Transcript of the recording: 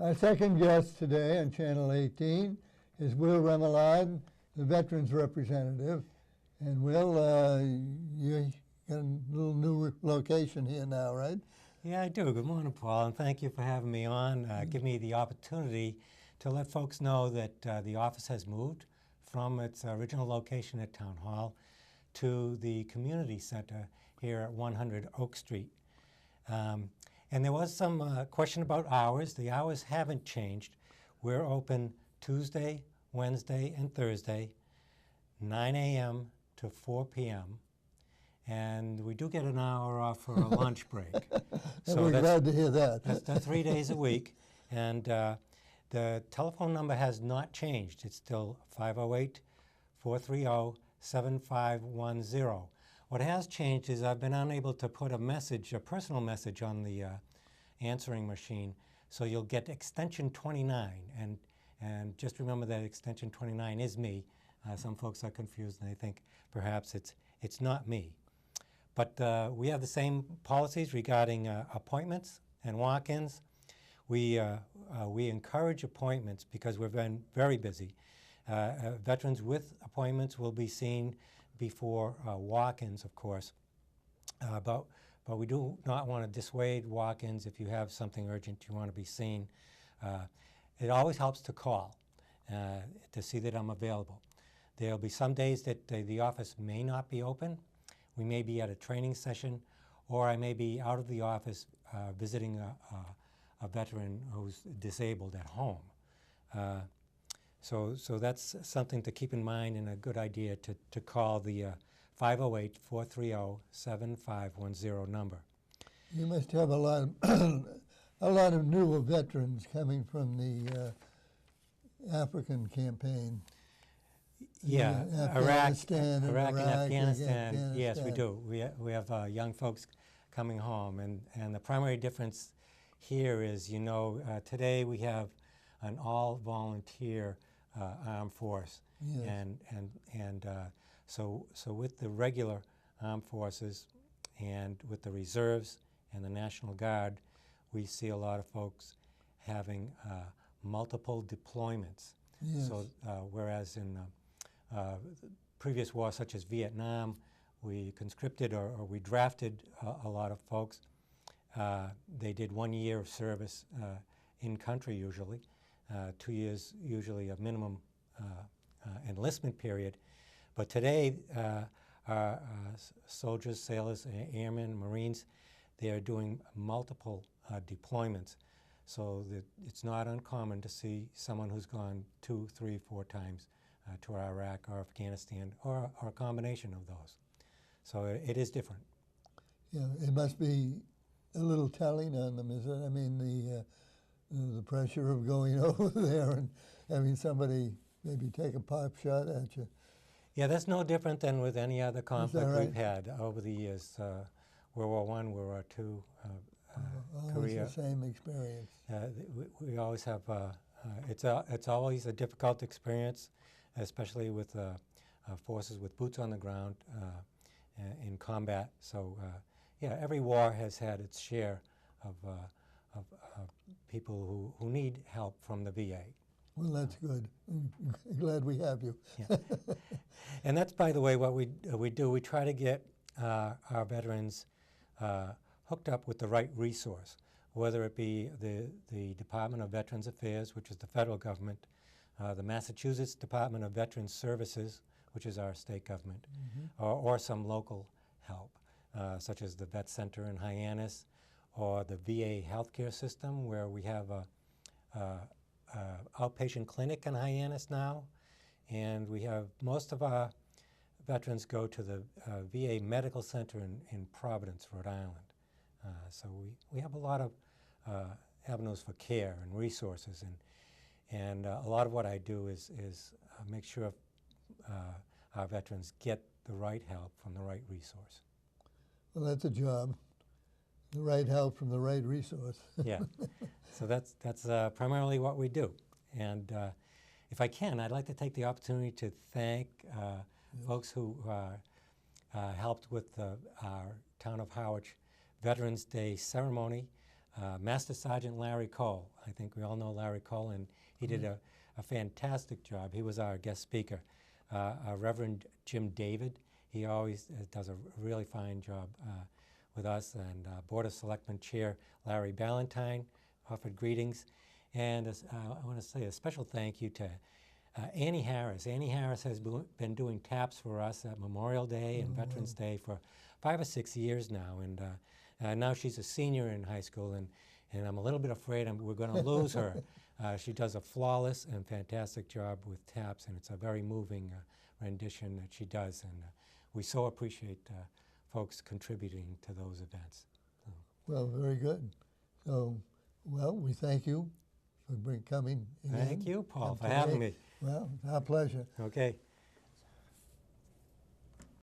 Our second guest today on Channel 18 is Wil Remillard, the Veterans Representative. And Wil, you got a little new location here now, right? Yeah, I do. Good morning, Paul, and thank you for having me on. Give me the opportunity to let folks know that the office has moved from its original location at Town Hall to the community center here at 100 Oak Street. And there was some question about hours. The hours haven't changed. We're open Tuesday, Wednesday, and Thursday, 9 a.m. to 4 p.m. And we do get an hour off for a lunch break. So we're glad to hear that. That's 3 days a week. And the telephone number has not changed. It's still 508-430-7510. What has changed is I've been unable to put a message, a personal message, on the answering machine, so you'll get extension 29. And just remember that extension 29 is me. Some folks are confused and they think perhaps it's not me. But we have the same policies regarding appointments and walk-ins. We encourage appointments because we've been very busy. Veterans with appointments will be seen before walk-ins, of course. But we do not want to dissuade walk-ins. If you have something urgent you want to be seen, it always helps to call to see that I'm available. There'll be some days that the office may not be open. We may be at a training session, or I may be out of the office visiting a veteran who's disabled at home. So that's something to keep in mind, and a good idea to call the 508-430-7510 number. You must have a lot of newer veterans coming from the African campaign. Yeah, Iraq and Afghanistan. Yes, we do. We have young folks coming home, and the primary difference here is, today we have an all-volunteer armed force, yes. and so with the regular armed forces and with the reserves and the National Guard, we see a lot of folks having multiple deployments. Yes. So whereas in previous wars such as Vietnam, we conscripted or we drafted a lot of folks. They did 1 year of service in country usually, 2 years usually a minimum enlistment period. But today, our soldiers, sailors, airmen, Marines, they are doing multiple deployments. So that it's not uncommon to see someone who's gone 2, 3, 4 times to Iraq or Afghanistan, or a combination of those. So it is different. Yeah, it must be a little telling on them, is it? I mean, the pressure of going over there and having somebody maybe take a pop shot at you. Yeah, that's no different than with any other conflict we've had over the years. World War I, World War II, Korea. Always the same experience. We always have, it's always a difficult experience, especially with forces with boots on the ground in combat. So yeah, every war has had its share of people who need help from the VA. Well, that's good. I'm glad we have you. Yeah. And that's, by the way, what we do. We try to get our veterans hooked up with the right resource, whether it be the Department of Veterans Affairs, which is the federal government, the Massachusetts Department of Veterans Services, which is our state government, or some local help, such as the Vet Center in Hyannis, or the VA healthcare system, where we have a outpatient clinic in Hyannis now, and we have most of our veterans go to the VA Medical Center in Providence, Rhode Island. So we have a lot of avenues for care and resources, and a lot of what I do is make sure our veterans get the right help from the right resource. Well, that's a job. The right help from the right resource. Yeah, so that's primarily what we do. And if I can, I'd like to take the opportunity to thank folks who helped with our Town of Harwich Veterans Day ceremony. Master Sergeant Larry Cole. I think we all know Larry Cole, and he did a fantastic job. He was our guest speaker. Reverend Jim David, he always does a really fine job with us, and Board of Selectmen Chair Larry Ballantyne offered greetings. And I want to say a special thank you to Annie Harris. Annie Harris has been doing taps for us at Memorial Day and Veterans Day for 5 or 6 years now, and now she's a senior in high school, and I'm a little bit afraid we're going to lose her. She does a flawless and fantastic job with taps, and it's a very moving rendition that she does, and we so appreciate folks contributing to those events. So. Well, very good. So, well, we thank you for coming again. Thank you, Paul, for having me. Well, it's our pleasure. Okay.